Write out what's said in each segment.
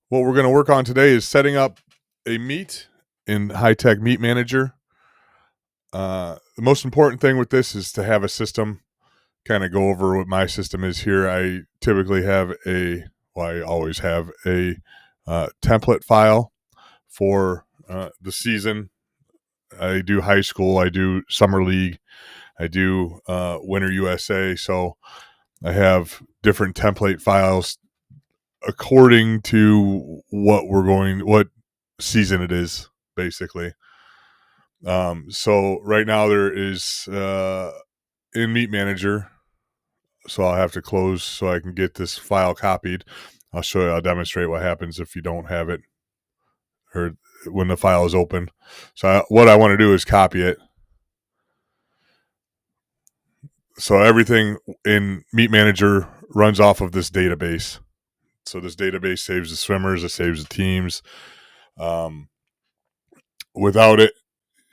What we're going to work on today is setting up a meet in Hy-Tek Meet Manager. The most important thing with this is to have a system. Kind of go over what my system is here. I typically have I always have a template file for the season. I do high school, I do summer league, I do Winter USA. So I have different template files according to what season it is, basically. So right now there is in Meet Manager, so I'll have to close so I can get this file copied. I'll demonstrate what happens if you don't have it or when the file is open. So what I want to do is copy it. So everything in Meet Manager runs off of this database. So this database saves the swimmers, it saves the teams. Without it,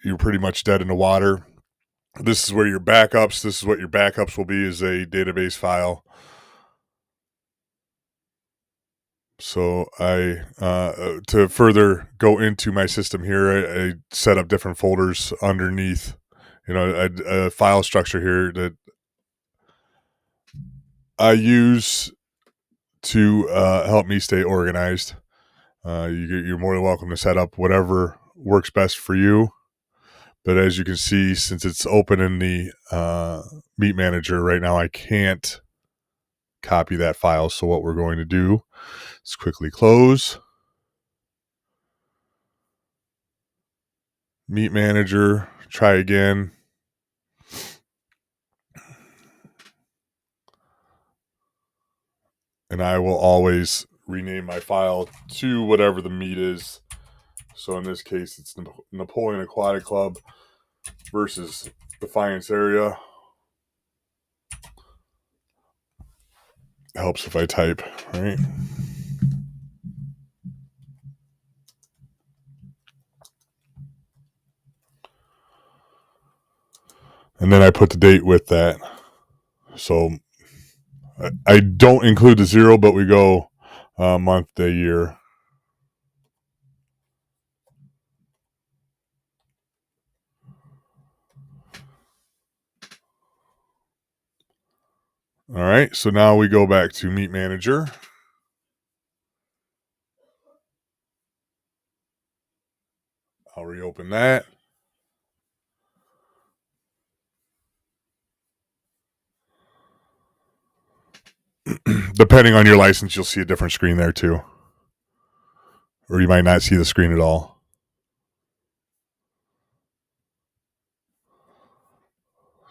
you're pretty much dead in the water. This is what your backups will be, is a database file. So to further go into my system here, I set up different folders underneath, a file structure here that I use to help me stay organized. You're more than welcome to set up whatever works best for you. But as you can see, since it's open in the Meet Manager right now, I can't copy that file. So what we're going to do is quickly close Meet Manager, try again. And I will always rename my file to whatever the meet is. So in this case, it's Napoleon Aquatic Club versus Defiance Area. Helps if I type, right? And then I put the date with that. So I don't include the zero, but we go month, day, year. All right, so now we go back to Meet Manager. I'll reopen that. Depending on your license, you'll see a different screen there too. Or you might not see the screen at all.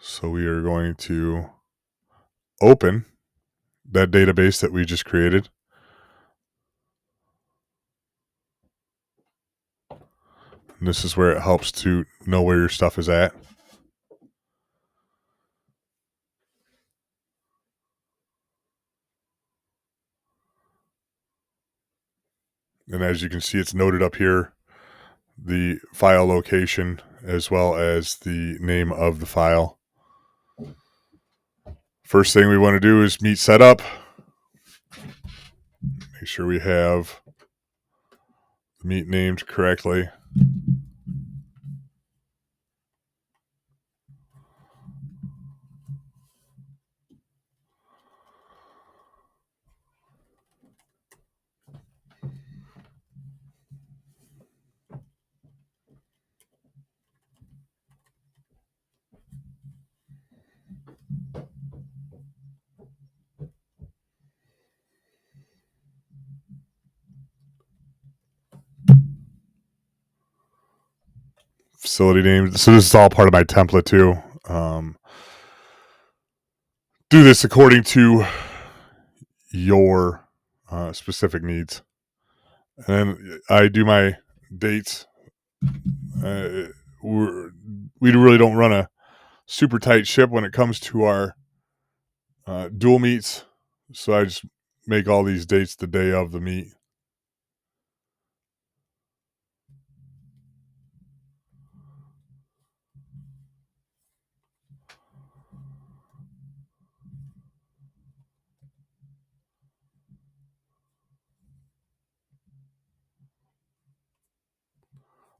So we are going to open that database that we just created. And this is where it helps to know where your stuff is at. And as you can see, it's noted up here, the file location as well as the name of the file. First thing we want to do is meet setup. Make sure we have the meet named correctly. Facility name. So this is all part of my template too. Do this according to your specific needs. And then I do my dates. We really don't run a super tight ship when it comes to our dual meets. So I just make all these dates the day of the meet.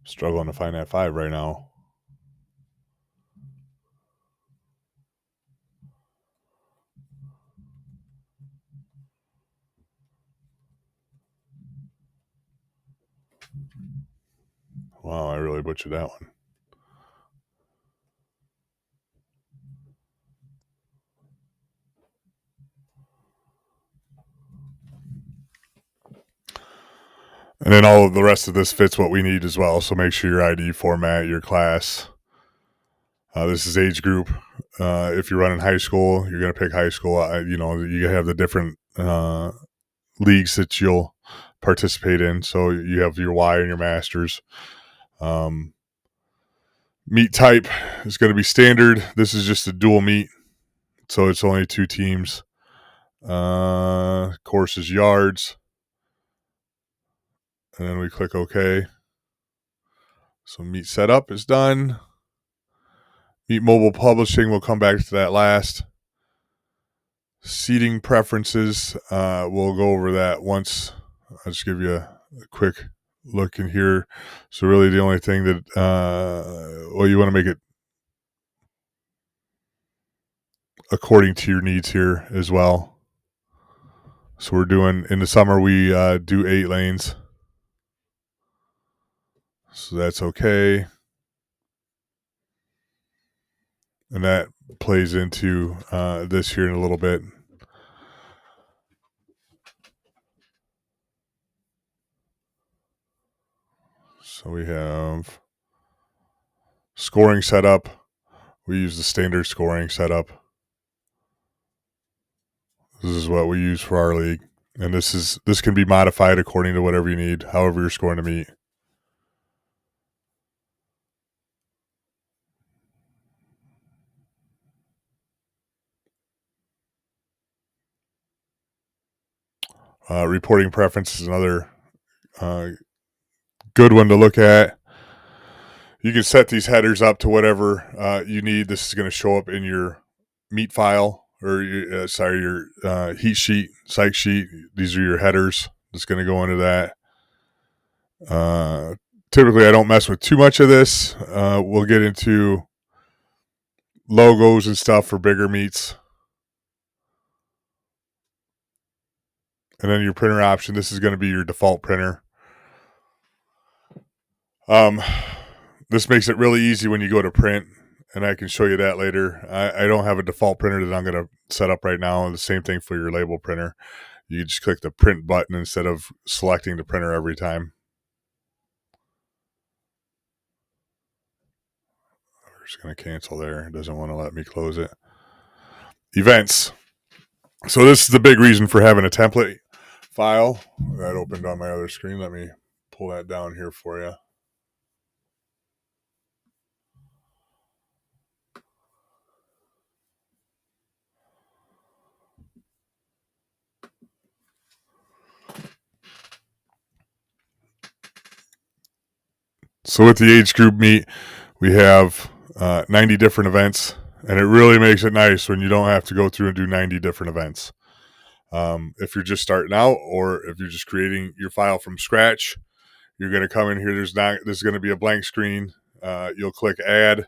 Struggling to find that 5 right now. Wow, I really butchered that one. And then all of the rest of this fits what we need as well. So make sure your ID format, your class. This is age group. If you're running high school, you're going to pick high school. You have the different leagues that you'll participate in. So you have your Y and your masters. Meet type is going to be standard. This is just a dual meet. So it's only 2 teams. Course is yards. And then we click OK. So meet setup is done. Meet mobile publishing, we'll come back to that last. Seating preferences, we'll go over that once. I'll just give you a quick look in here. So really the only thing that, you want to make it according to your needs here as well. So we're doing, in the summer, we do 8 lanes. So that's okay. And that plays into this here in a little bit. So we have scoring setup. We use the standard scoring setup. This is what we use for our league. And this can be modified according to whatever you need, however you're scoring to meet. Reporting preference is another good one to look at. You can set these headers up to whatever you need. This is going to show up in your meet file or your heat sheet, psych sheet. These are your headers. That's going to go into that. Typically, I don't mess with too much of this. We'll get into logos and stuff for bigger meets. And then your printer option, this is going to be your default printer. This makes it really easy when you go to print, and I can show you that later. I don't have a default printer that I'm going to set up right now. The same thing for your label printer. You just click the print button instead of selecting the printer every time. We're just going to cancel there. It doesn't want to let me close it. Events. So this is the big reason for having a template file. That opened on my other screen. Let me pull that down here for you. So with the age group meet, we have 90 different events, and it really makes it nice when you don't have to go through and do 90 different events. If you're just starting out, or if you're just creating your file from scratch, you're going to come in here. There's going to be a blank screen. You'll click add.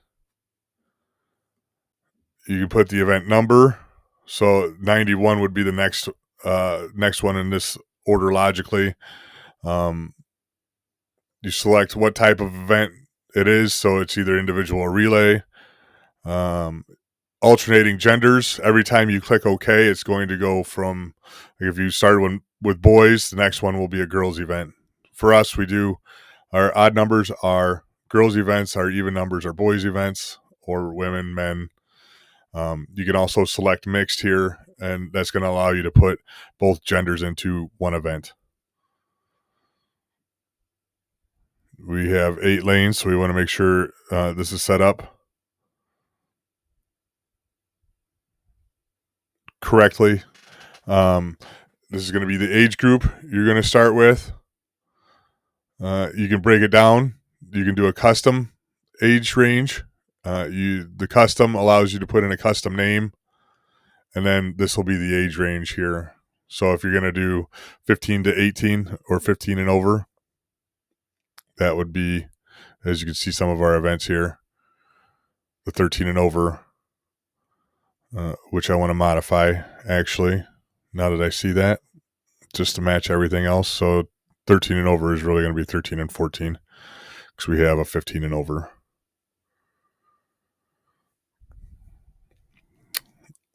You can put the event number. So 91 would be the next one in this order logically. You select what type of event it is. So it's either individual or relay. Alternating genders. Every time you click OK, it's going to go from, like if you started with boys, the next one will be a girls event. For us, we do our odd numbers are girls events, our even numbers are boys events, or women, men. You can also select mixed here, and that's going to allow you to put both genders into one event. We have 8 lanes, so we want to make sure this is set up correctly. This is going to be the age group you're going to start with. You can break it down. You can do a custom age range. The custom allows you to put in a custom name, and then this will be the age range here. So if you're going to do 15 to 18 or 15 and over, that would be As you can see, some of our events here, the 13 and over, which I want to modify actually, now that I see that, just to match everything else. So 13 and over is really going to be 13 and 14 because we have a 15 and over.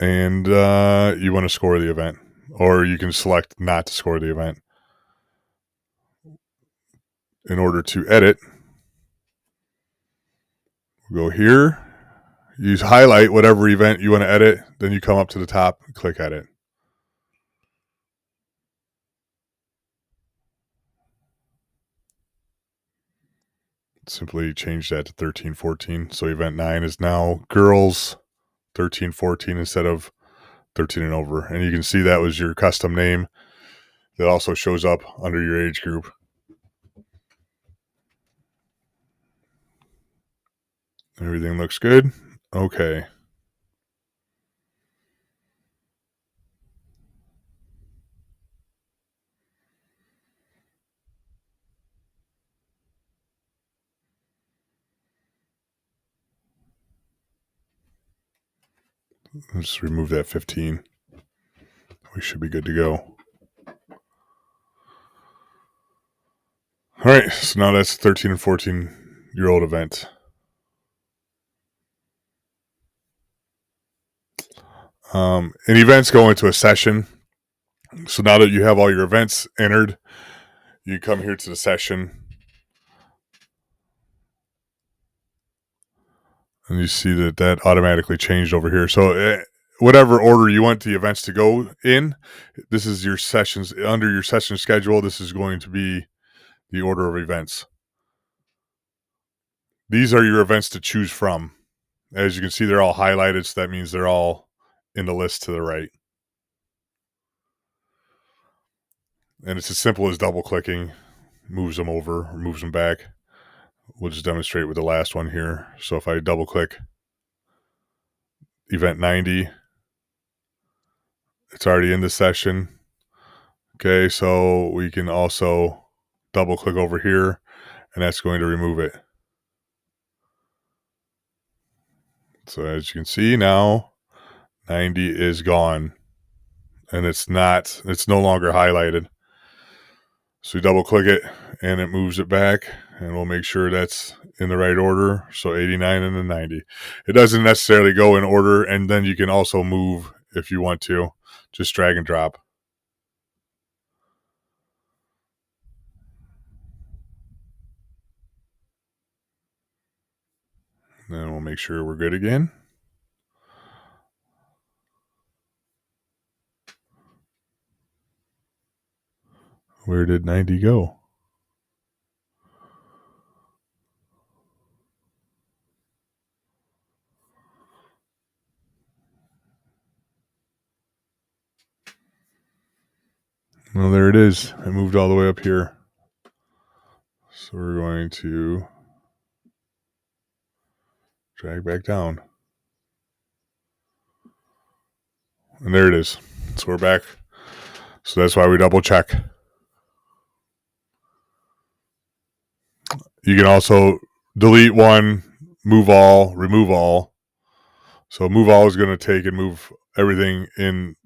And you want to score the event, or you can select not to score the event. In order to edit, we'll go here, use highlight whatever event you want to edit, then you come up to the top and click edit. Simply change that to 13-14. So event 9 is now girls 13-14 instead of 13 and over. And you can see that was your custom name that also shows up under your age group. Everything looks good. Okay. Let's remove that 15. We should be good to go. All right, so now that's 13 and 14-year-old event. And events go into a session. So now that you have all your events entered, you come here to the session. And you see that that automatically changed over here. So whatever order you want the events to go in, this is your sessions. Under your session schedule, this is going to be the order of events. These are your events to choose from. As you can see, they're all highlighted, so that means they're all in the list to the right. And it's as simple as double-clicking, moves them over or moves them back. We'll just demonstrate with the last one here. So if I double-click event 90, it's already in the session. Okay, so we can also double-click over here, and that's going to remove it. So as you can see now, 90 is gone, and it's no longer highlighted. So we double click it and it moves it back, and we'll make sure that's in the right order. So 89 and then 90. It doesn't necessarily go in order, and then you can also move if you want to. Just drag and drop. Then we'll make sure we're good again. Where did 90 go? Well, there it is. I moved all the way up here. So we're going to drag back down. And there it is. So we're back. So that's why we double check. You can also delete one, move all, remove all. So move all is going to take and move everything in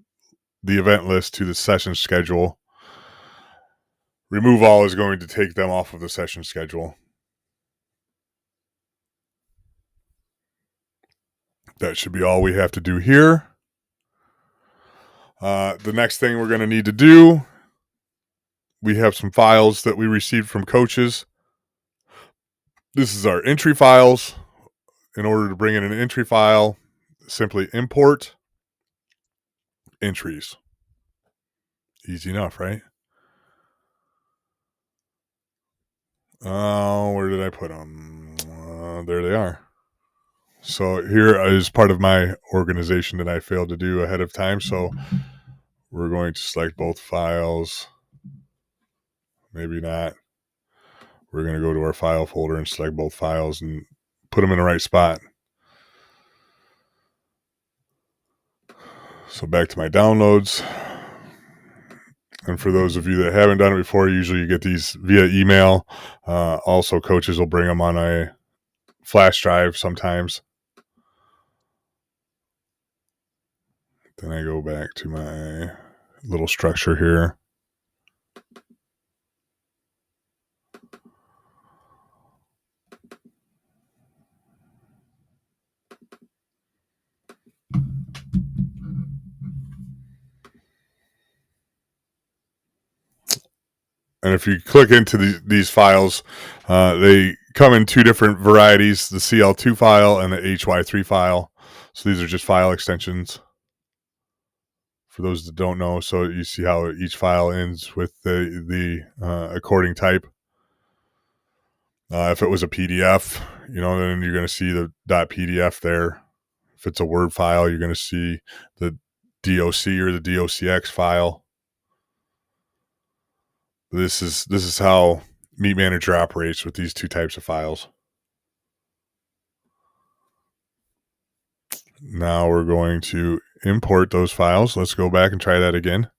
the event list to the session schedule. Remove all is going to take them off of the session schedule. That should be all we have to do here. The next thing we're going to need to do, we have some files that we received from coaches. This is our entry files. In order to bring in an entry file, simply import entries. Easy enough, right? Where did I put them? There they are. So here is part of my organization that I failed to do ahead of time. So we're going to select both files. Maybe not. We're going to go to our file folder and select both files and put them in the right spot. So back to my downloads. And for those of you that haven't done it before, usually you get these via email. Also, coaches will bring them on a flash drive sometimes. Then I go back to my little structure here. And if you click into these files, they come in two different varieties, the CL2 file and the HY3 file. So these are just file extensions for those that don't know. So you see how each file ends with the according type. If it was a PDF, then you're going to see the .pdf there. If it's a Word file, you're going to see the DOC or the DOCX file. This is how Meat Manager operates with these two types of files. Now we're going to import those files. Let's go back and try that again.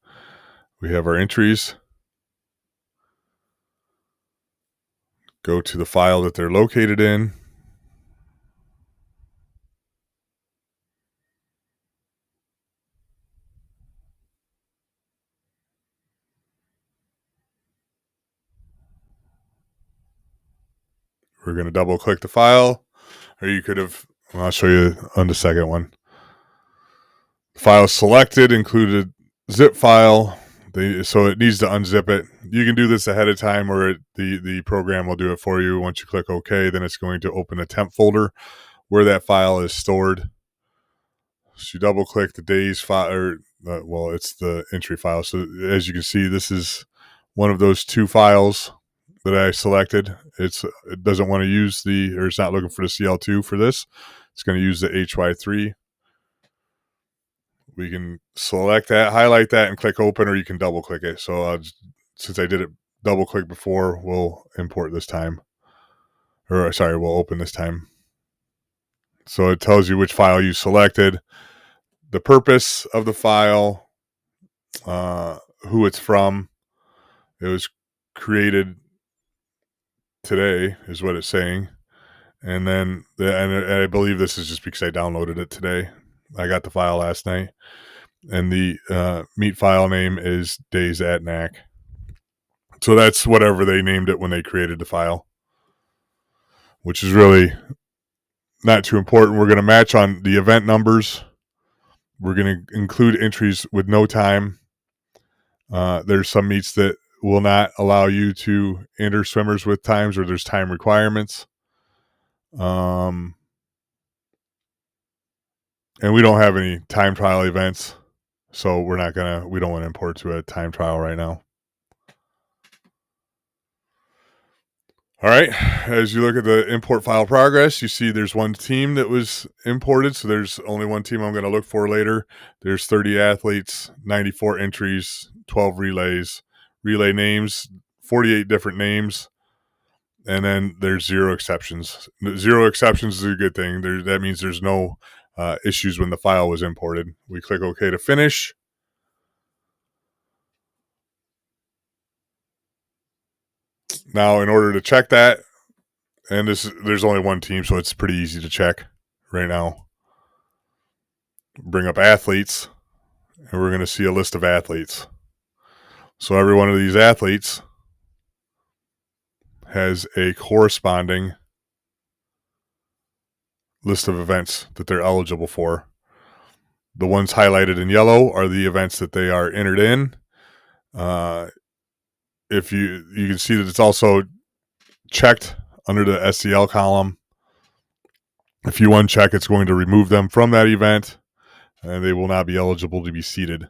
We have our entries. Go to the file that they're located in. We're going to double click the file, or you could have, I'll show you on the second one. The file selected included zip file. So it needs to unzip it. You can do this ahead of time, or the program will do it for you. Once you click OK, then it's going to open a temp folder where that file is stored. So you double click the days file, or it's the entry file. So as you can see, this is one of those two files that I selected. It doesn't want to use it's not looking for the CL2 for this. It's going to use the HY3. We can select that, highlight that, and click open, or you can double click it. So since I did it double click before, we'll import this time. We'll open this time. So it tells you which file you selected, the purpose of the file, who it's from. It was created today, is what it's saying. And then, and I believe this is just because I downloaded it today. I got the file last night. And the meat file name is Days at Knack. So that's whatever they named it when they created the file, which is really not too important. We're going to match on the event numbers. We're going to include entries with no time. There's some meets that will not allow you to enter swimmers with times, or there's time requirements. And we don't have any time trial events, so we don't want to import to a time trial right now. All right, as you look at the import file progress, you see there's one team that was imported, so there's only one team I'm going to look for later. There's 30 athletes, 94 entries, 12 relays, relay names, 48 different names, and then there's 0 exceptions. 0 exceptions is a good thing. That means there's no issues when the file was imported. We click OK to finish. Now, in order to check that, and there's only one team, so it's pretty easy to check right now. Bring up athletes, and we're going to see a list of athletes. So every one of these athletes has a corresponding list of events that they're eligible for. The ones highlighted in yellow are the events that they are entered in. If you can see that it's also checked under the SCL column. If you uncheck, it's going to remove them from that event, and they will not be eligible to be seeded.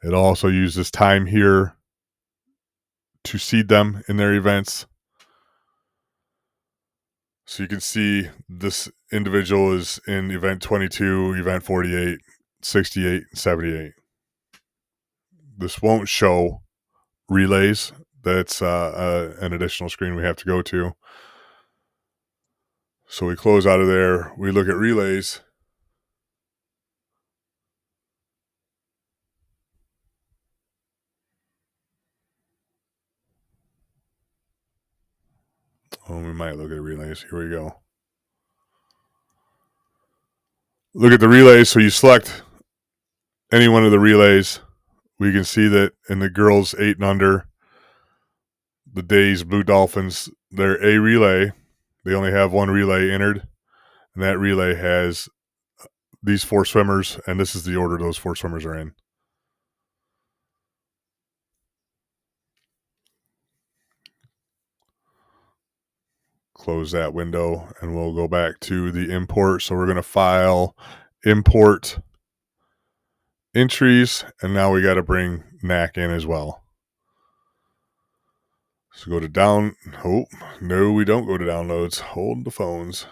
It also uses time here to seed them in their events. So you can see this individual is in event 22, event 48, 68, 78. This won't show relays. That's an additional screen we have to go to. So we close out of there. We look at relays. Oh, we might look at relays. Here we go. Look at the relays. So you select any one of the relays. We can see that in the girls 8 and under, the Days Blue Dolphins, they're a relay. They only have one relay entered, and that relay has these 4 swimmers, and this is the order those 4 swimmers are in. Close that window, and we'll go back to the import. So we're going to file import entries, and now we got to bring NAC in as well. So go to down. Oh, no, we don't go to downloads. Hold the phones.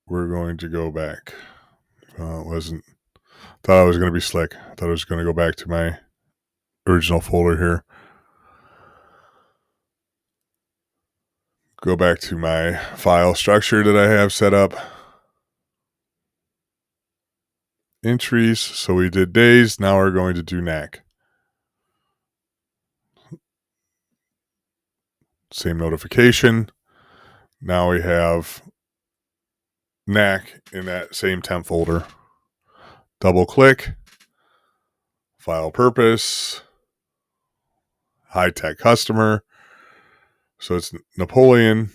We're going to go back. It wasn't. Thought I was going to be slick. Thought I was going to go back to my original folder here. Go back to my file structure that I have set up. Entries. So we did days. Now we're going to do NAC. Same notification. Now we have NAC in that same temp folder. Double click. File purpose. Hy-Tek customer. So it's Napoleon.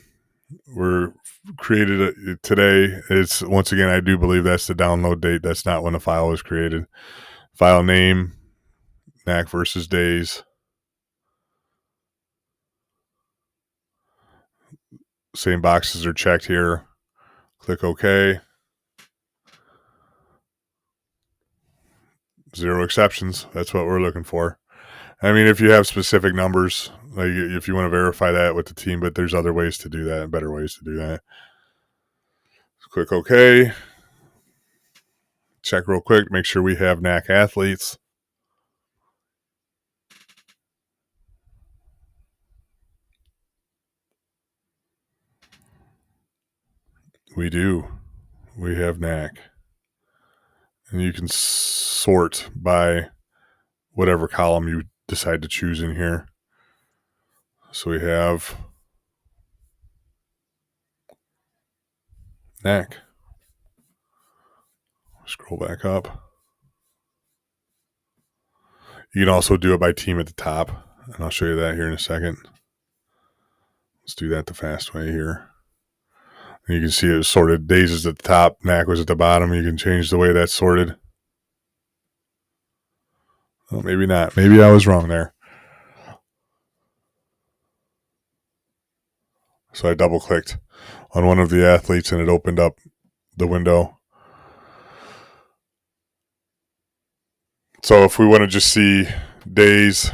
We're created it today. It's once again, I do believe that's the download date. That's not when the file was created. File name, NAC versus days. Same boxes are checked here. Click OK. 0 exceptions. That's what we're looking for. I mean, if you have specific numbers, like if you want to verify that with the team, but there's other ways to do that, better ways to do that. Click OK. Check real quick, make sure we have NAC athletes. We do. We have NAC. And you can sort by whatever column you decide to choose in here. So we have NAC. Scroll back up. You can also do it by team at the top, and I'll show you that here in a second. Let's do that the fast way here. And you can see it was sorted. Days is at the top, NAC was at the bottom. You can change the way that's sorted. Well, maybe not. Maybe I was wrong there. So I double clicked on one of the athletes and it opened up the window. So if we want to just see days,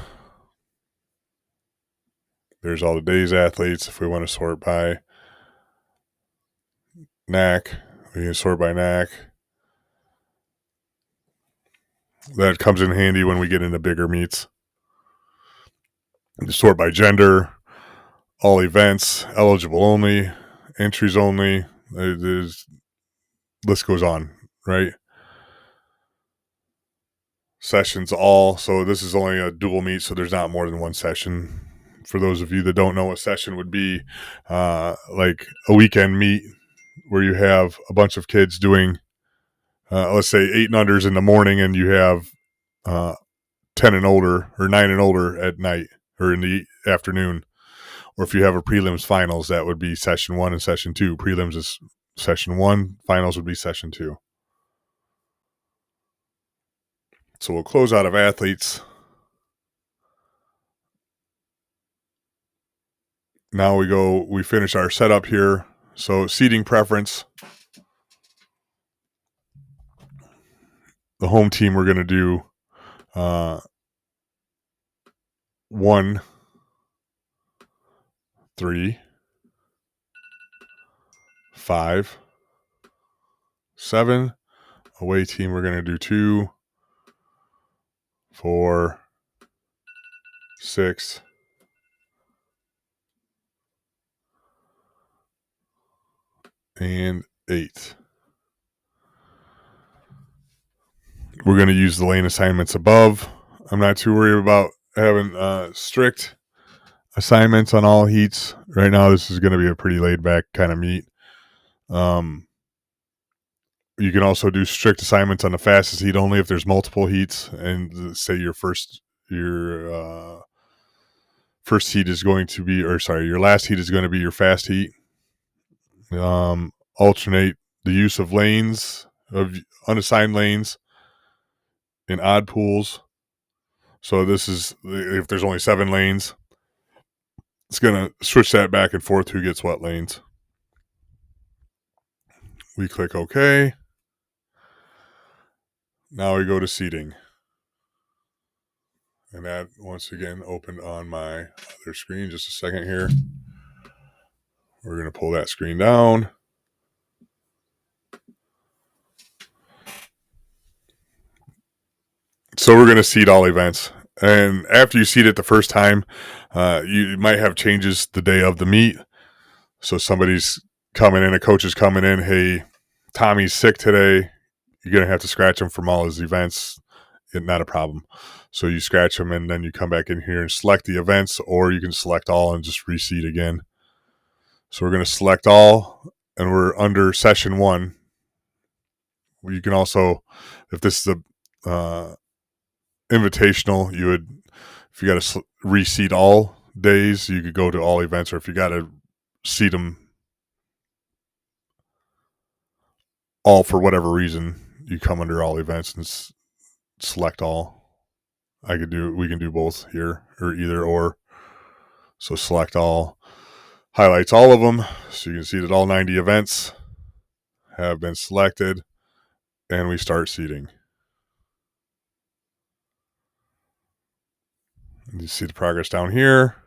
there's all the days athletes. If we want to sort by NAC, we can sort by NAC. That comes in handy when we get into bigger meets. Sort by gender, all events, eligible only, entries only. There's list goes on, right? Sessions all. So this is only a dual meet, so there's not more than one session. For those of you that don't know what session would be, like a weekend meet where you have a bunch of kids doing, let's say 8 and unders in the morning, and you have 10 and older or 9 and older at night or in the afternoon. Or if you have a prelims finals, that would be session 1 and session 2. Prelims is session 1, finals would be session 2. So we'll close out of athletes. Now we finish our setup here. So seating preference. The home team, we're going to do 1, 3, 5, 7. Away team, we're going to do 2, 4, 6, and 8. We're going to use the lane assignments above. I'm not too worried about having strict assignments on all heats. Right now, this is going to be a pretty laid back kind of meet. You can also do strict assignments on the fastest heat only if there's multiple heats, and say your first heat is going to be, or sorry, your last heat is going to be your fast heat. Alternate the use of lanes, of unassigned lanes in odd pools. So this is if there's only 7 lanes, it's going to switch that back and forth who gets what lanes. We click OK. Now we go to seating. And that once again opened on my other screen. Just a second here. We're going to pull that screen down. So we're going to seed all events. And after you seed it the first time, you might have changes the day of the meet. So somebody's coming in, a coach is coming in, hey, Tommy's sick today. You're going to have to scratch him from all his events. Not a problem. So you scratch them and then you come back in here and select the events, or you can select all and just reseed again. So we're going to select all, and we're under session 1. You can also, if this is a invitational, you would, if you got to reseed all days, you could go to all events, or if you got to seed them all for whatever reason, you come under all events and select all. We can do both here, or either or. So select all, highlights all of them, so you can see that all 90 events have been selected, and we start seeding. And you see the progress down here.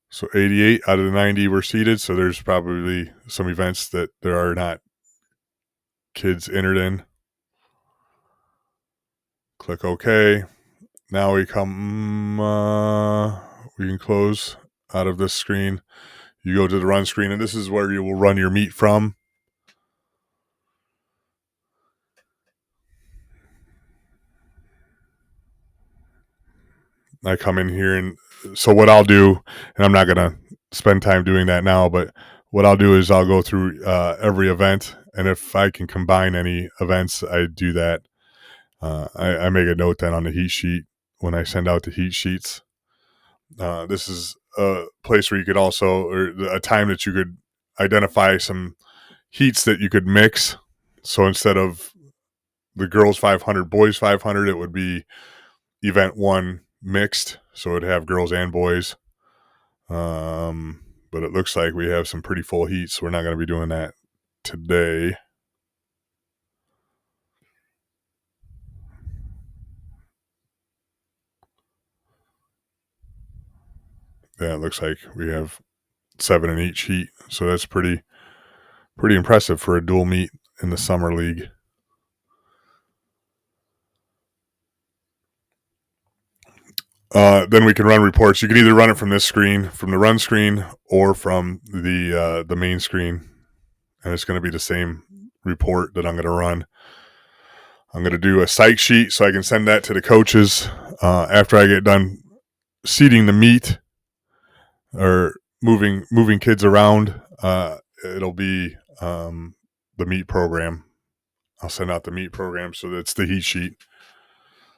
So 88 out of the 90 were seeded, so there's probably some events that there are not kids entered in. Click OK. Now we come, we can close out of this screen. You go to the run screen, and this is where you will run your meet from. I come in here, and so what I'll do, and I'm not going to spend time doing that now, but what I'll do is I'll go through every event, and if I can combine any events, I do that. I make a note then on the heat sheet when I send out the heat sheets. This is a place where you could also, or a time that you could identify some heats that you could mix. So instead of the girls 500, boys 500, it would be event 1 mixed. So it'd have girls and boys. But it looks like we have some pretty full heats, so we're not going to be doing that today. Yeah, it looks like we have 7 in each heat, so that's pretty impressive for a dual meet in the summer league. Then we can run reports. You can either run it from this screen, from the run screen, or from the main screen, and it's going to be the same report that I'm going to run. I'm going to do a psych sheet so I can send that to the coaches after I get done seeding the meet or moving kids around. It'll be the meet program. I'll send out the meet program, so that's the heat sheet.